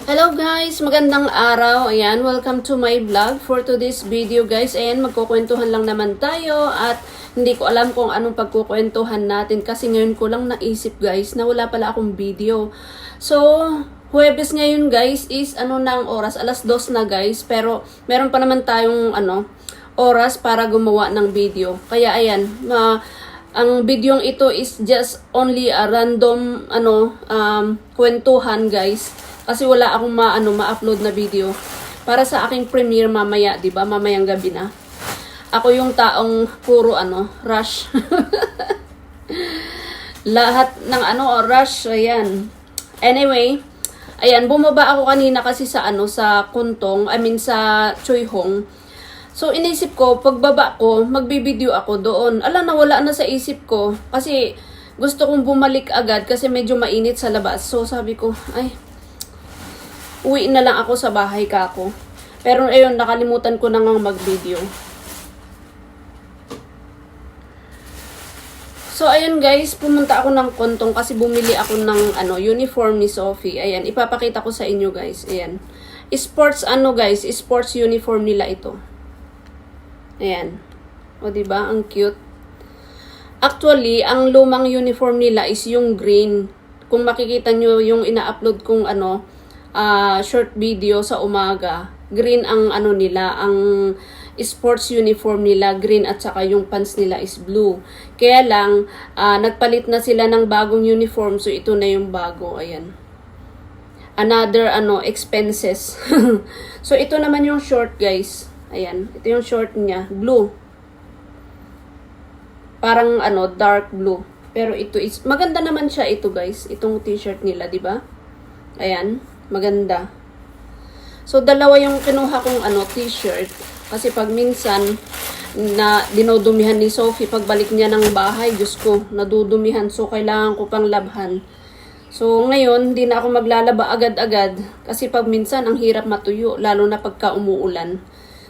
Hello guys! Magandang araw. Ayan, welcome to my vlog. For today's video guys, ayan, magkukwentuhan lang naman tayo at hindi ko alam kung anong pagkukwentuhan natin kasi ngayon ko lang naisip guys na wala pala akong video. So, Huwebes ngayon guys is ng oras? Alas 2 na guys, pero meron pa naman tayong oras para gumawa ng video. Kaya ayan, ang videong ito is just only a random kwentuhan guys. Kasi wala akong ma-upload na video para sa aking premiere mamaya, 'di ba? Mamayang gabi na. Ako yung taong puro rush. Lahat ng rush, ayan. Anyway, ayan, bumaba ako kanina kasi sa sa Kuntong, sa Choi Hong. So inisip ko, pagbaba ko, magbibideo ako doon. Nawala na sa isip ko kasi gusto kong bumalik agad kasi medyo mainit sa labas. So sabi ko, uwi na lang ako sa bahay kako. Pero ayun, nakalimutan ko na ngang mag-video. So ayun guys, pumunta ako ng Kuntong kasi bumili ako ng uniform ni Sophie. Ayan, ipapakita ko sa inyo guys. Ayan. Sports guys, sports uniform nila ito. Ayan. O diba, ang cute. Actually, ang lumang uniform nila is yung green. Kung makikita nyo yung ina-upload kong short video sa umaga, green ang nila, ang sports uniform nila, green at saka yung pants nila is blue. Kaya lang, nagpalit na sila ng bagong uniform, so ito na yung bago, ayan. Another, expenses. So ito naman yung short guys, ayan, ito yung short niya, blue. Parang dark blue. Pero ito is, maganda naman siya ito guys, itong t-shirt nila, di ba? Ayan. Maganda. So, dalawa yung kinuha kong t-shirt. Kasi pag minsan, na dinodumihan ni Sophie, pagbalik niya ng bahay, Diyos ko, nadudumihan. So, kailangan ko pang labhan. So, ngayon, hindi na ako maglalaba agad-agad. Kasi pag minsan, ang hirap matuyo, lalo na pagka umuulan.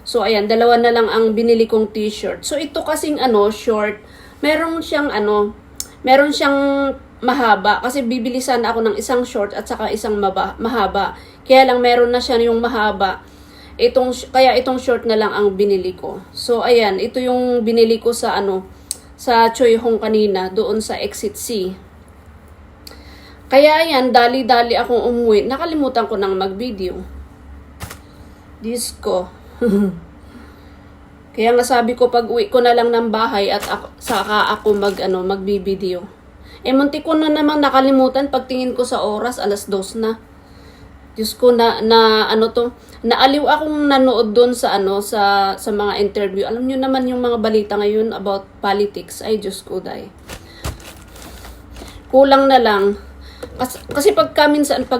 So, ayan, dalawa na lang ang binili kong t-shirt. So, ito kasing short, meron siyang mahaba kasi bibili sana ako ng isang short at saka isang mahaba. Kaya lang meron na siya yung mahaba. Kaya itong short na lang ang binili ko. So ayan, ito yung binili ko sa sa Choi Hong kanina doon sa Exit C. Kaya ayan, dali-dali akong umuwi. Nakalimutan ko nang mag-video. Diyos ko. Kaya nga sabi ko pag uwi ko na lang ng bahay at saka ako magbibideo. Munti ko na namang nakalimutan pagtingin ko sa oras, alas 2 na. Diyos ko, naaliw akong nanood doon sa sa mga interview. Alam niyo naman yung mga balita ngayon about politics. Ay, Diyos ko, day. Kulang na lang. Kasi pag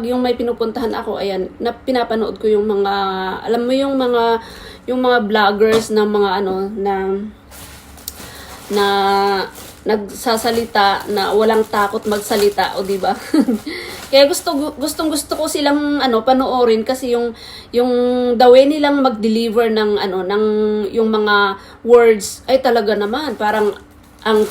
yung may pinupuntahan ako, ayan, pinapanood ko yung mga, alam mo yung mga vloggers ng mga na nagsasalita na walang takot magsalita, o di ba? Kaya gusto ko silang panoorin kasi yung the way nilang mag-deliver ng yung mga words ay talaga naman parang ang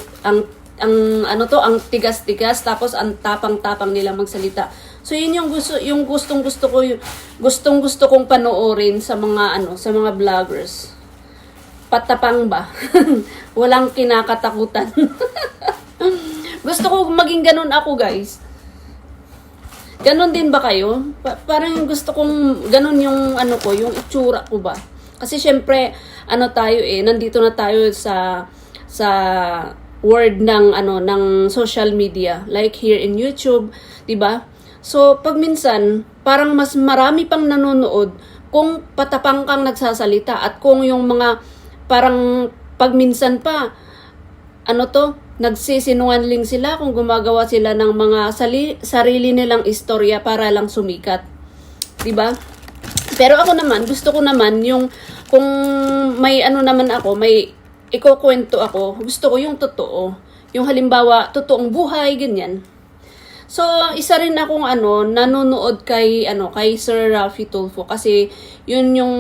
tigas-tigas tapos ang tapang-tapang nilang magsalita. So yun yung gustong-gusto kong panoorin sa mga vloggers. Patapang ba? Walang kinakatakutan. Gusto ko maging ganun ako, guys. Ganun din ba kayo? Parang gusto kong ganun yung yung itsura ko ba? Kasi syempre, tayo nandito na tayo sa world ng social media, like here in YouTube, 'di ba? So, pag minsan, parang mas marami pang nanonood kung patapang kang nagsasalita at kung yung mga parang pag minsan pa nagsisinungaling sila kung gumagawa sila ng mga sarili nilang istorya para lang sumikat. 'Di ba? Pero ako naman, gusto ko naman yung kung may naman ako, may ikukwento ako, gusto ko yung totoo. Yung halimbawa, totoong buhay, ganyan. So, isa rin akong nanonood kay Sir Raffy Tulfo kasi yun yung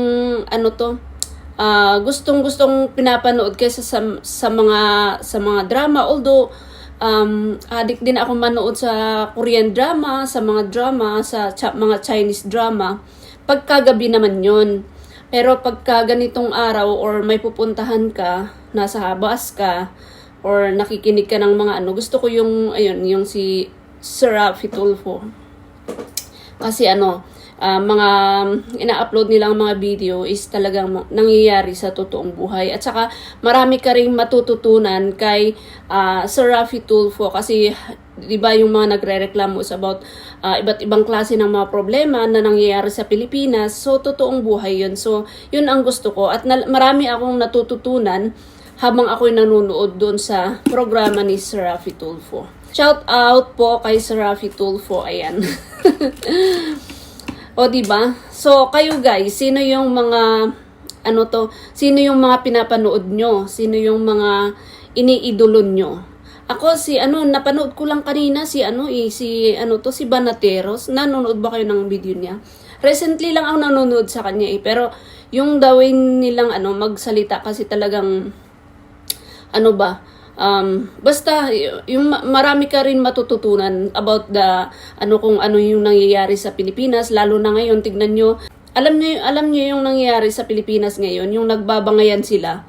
gustong pinapanood kaysa sa mga drama, although addict din ako manood sa Korean drama, sa mga Chinese drama. Pagkagabi naman yon. Pero pagka ganitong araw or may pupuntahan ka, nasa bus ka, or nakikinig ka ng mga gusto ko yung, yung si Sir Rafi Tulfo. Kasi mga ina-upload nilang mga video is talagang nangyayari sa totoong buhay. At saka marami ka ring matututunan kay Sir Rafi Tulfo kasi 'di ba yung mga nagrereklamo is about iba't ibang klase ng mga problema na nangyayari sa Pilipinas. So totoong buhay 'yun. So 'yun ang gusto ko at marami akong natututunan habang ako'y nanonood doon sa programa ni Sir Rafi Tulfo. Shout out po kay Sir Rafi Tulfo, ayan. O diba? So kayo guys, sino yung mga sino yung mga pinapanood nyo? Sino yung mga iniidolo nyo? Ako napanood ko lang kanina si Banateros. Nanonood ba kayo ng video niya? Recently lang ako nanonood sa kanya pero yung dawin nilang magsalita kasi talagang basta yung marami ka rin matututunan about the kung ano yung nangyayari sa Pilipinas, lalo na ngayon. Tignan nyo, alam nyo yung nangyayari sa Pilipinas ngayon, yung nagbabangayan sila.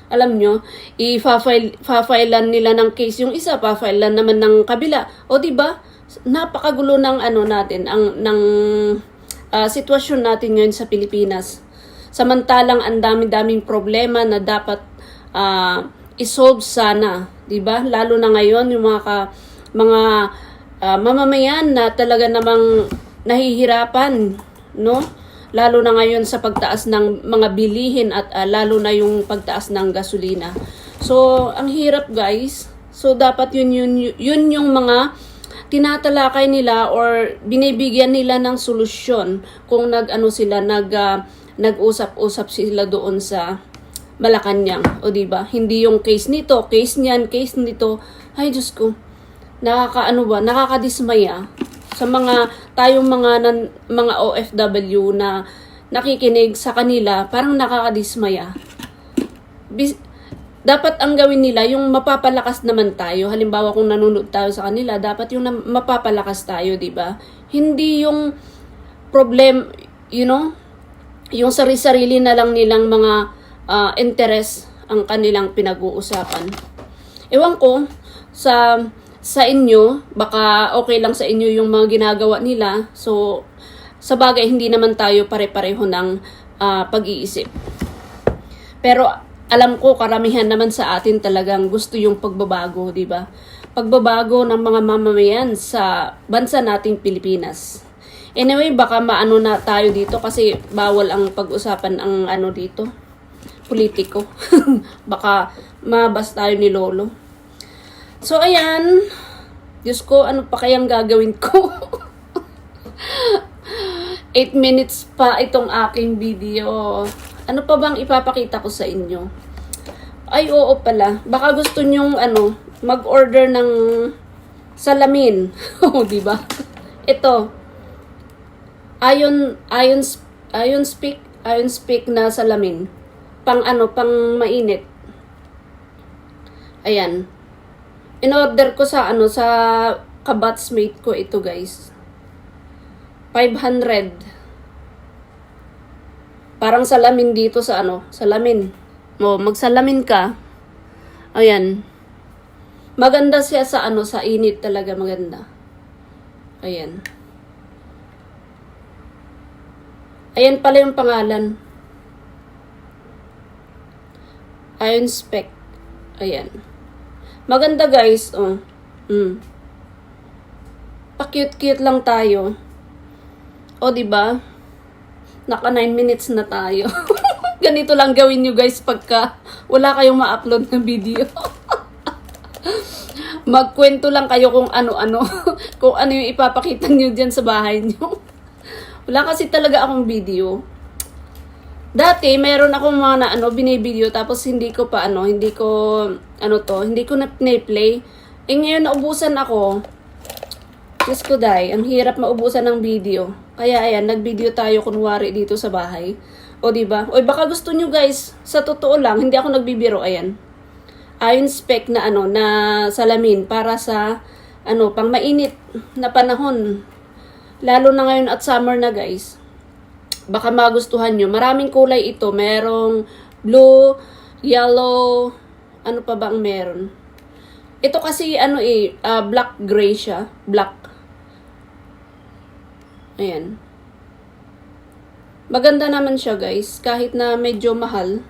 Alam nyo, i-filean nila ng case yung isa, pa-filean naman ng kabila. O diba? Napakagulo ng natin, ng sitwasyon natin ngayon sa Pilipinas. Samantalang ang dami-daming problema na dapat isolve sana, 'di ba? Lalo na ngayon yung mga mamamayan na talaga namang nahihirapan, no? Lalo na ngayon sa pagtaas ng mga bilihin at lalo na yung pagtaas ng gasolina. So, ang hirap, guys. So, dapat yun yung mga tinatalakay nila or binibigyan nila ng solusyon kung nag-usap-usap sila doon sa Malacanang, o diba? Hindi yung case nito, case niyan, case nito. Ay, Diyos ko. Nakakadismaya sa tayong mga OFW na nakikinig sa kanila, parang nakakadismaya. Dapat ang gawin nila, yung mapapalakas naman tayo. Halimbawa, kung nanonood tayo sa kanila, dapat yung mapapalakas tayo, diba? Hindi yung problem, yung sarili-sarili na lang nilang mga interest ang kanilang pinag-uusapan. Ewan ko, sa inyo, baka okay lang sa inyo yung mga ginagawa nila. So, sa bagay, hindi naman tayo pare-pareho ng pag-iisip. Pero, alam ko, karamihan naman sa atin talagang gusto yung pagbabago, di ba? Pagbabago ng mga mamamayan sa bansa nating Pilipinas. Anyway, baka maano na tayo dito kasi bawal ang pag-usapan ang dito. Politiko. Baka mabas tayo ni Lolo. So, ayan. Diyos ko, ano pa kayang gagawin ko? 8 minutes pa itong aking video. Ano pa bang ipapakita ko sa inyo? Ay, oo pala. Baka gusto nyong, mag-order ng salamin. O, diba? Ito. Iron speak na salamin. Pang mainit. Ayan. In-order ko sa kabatsmate ko ito, guys. 500. Parang salamin dito sa salamin. Magsalamin ka. Ayan. Maganda siya sa init talaga maganda. Ayan. Ayan pala yung pangalan. Iron spec. Ayan. Maganda, guys. Pa-cute-cute lang tayo. O, diba? Naka 9 minutes na tayo. Ganito lang gawin nyo, guys, pagka wala kayong ma-upload na video. Magkwento lang kayo kung ano-ano. Kung ano yung ipapakita nyo dyan sa bahay nyo. Wala kasi talaga akong video. Dati, meron akong mga binibideo tapos hindi ko na play. Ngayon naubusan ako. Diyos ko, ang hirap maubusan ng video. Kaya ayan, nag-video tayo kunwari dito sa bahay. O diba? O baka gusto nyo, guys, sa totoo lang, hindi ako nagbibiro, ayan. iron spec na ano, na salamin para sa ano, pang mainit na panahon. Lalo na ngayon at summer na guys. Baka magustuhan nyo. Maraming kulay ito. Merong blue, yellow, ano pa ba ang meron? Ito kasi ano black gray siya. Black. Ayan. Maganda naman siya guys. Kahit na medyo mahal.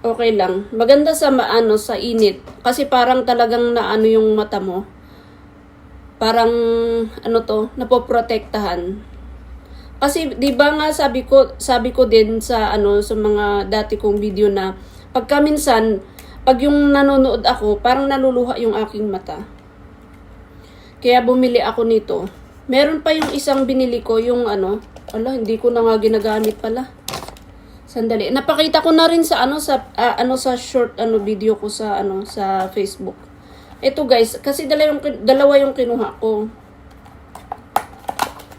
Okay lang. Maganda sa sa init. Kasi parang talagang naano yung mata mo. Parang napoprotektahan. Kasi 'di ba nga sabi ko din sa sa mga dati kong video na pagka minsan pag yung nanonood ako, parang naluluha yung aking mata. Kaya bumili ako nito. Meron pa yung isang binili ko, yung hindi ko na nga ginagamit pala. Sandali. Napakita ko na rin sa sa short video ko sa sa Facebook. Ito guys, kasi dalawa yung kinuha ko.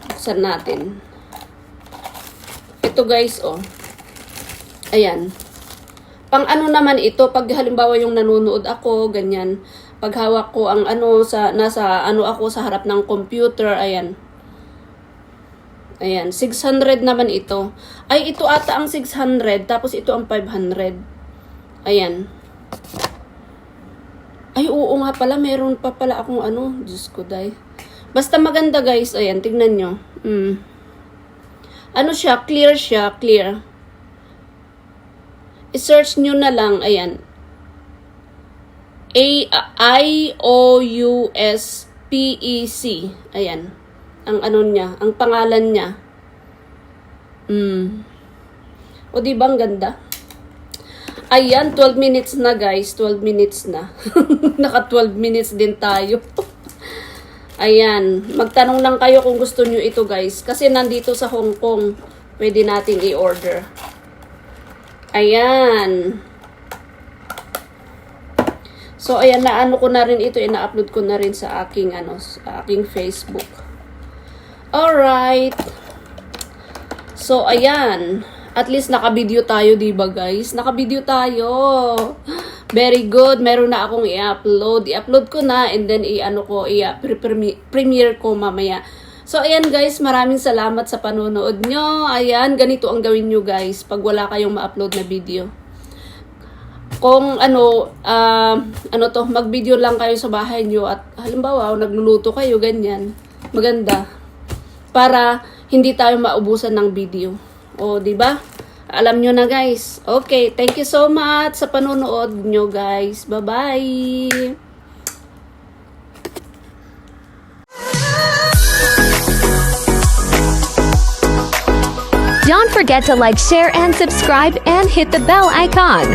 Buksan natin. Ito guys, ayan. Pang naman ito, pag halimbawa yung nanonood ako, ganyan. Pag hawak ko ang nasa ako sa harap ng computer, ayan. Ayan, 600 naman ito. Ay, ito ata ang 600, tapos ito ang 500. Ayan. Ay, oo nga pala, meron pa pala akong Diyos ko, day. Basta maganda guys, ayan, tignan nyo. Siya, clear siya, clear. I-search nyo na lang, ayan. IOUSPEC. Ayan. Ang niya, ang pangalan niya. O diba ang ganda? Ayan, 12 minutes na guys, 12 minutes na. Naka 12 minutes din tayo. Ayan, magtanong lang kayo kung gusto nyo ito guys. Kasi nandito sa Hong Kong, pwede nating i-order. Ayan. So, ayan, ko na rin ito, ina-upload ko na rin sa aking, sa aking Facebook. Alright. So, ayan. At least naka-video tayo, diba guys? Naka-video tayo. Very good. Meron na akong i-upload. I-upload ko na and then premiere ko mamaya. So, ayan guys. Maraming salamat sa panonood nyo. Ayan, ganito ang gawin nyo guys pag wala kayong ma-upload na video. Kung mag-video lang kayo sa bahay nyo at halimbawa, nagluluto kayo, ganyan. Maganda. Para hindi tayo maubusan ng video. O, di ba? Alam nyo na, guys. Okay, thank you so much sa panonood nyo, guys. Bye-bye! Don't forget to like, share, and subscribe, and hit the bell icon.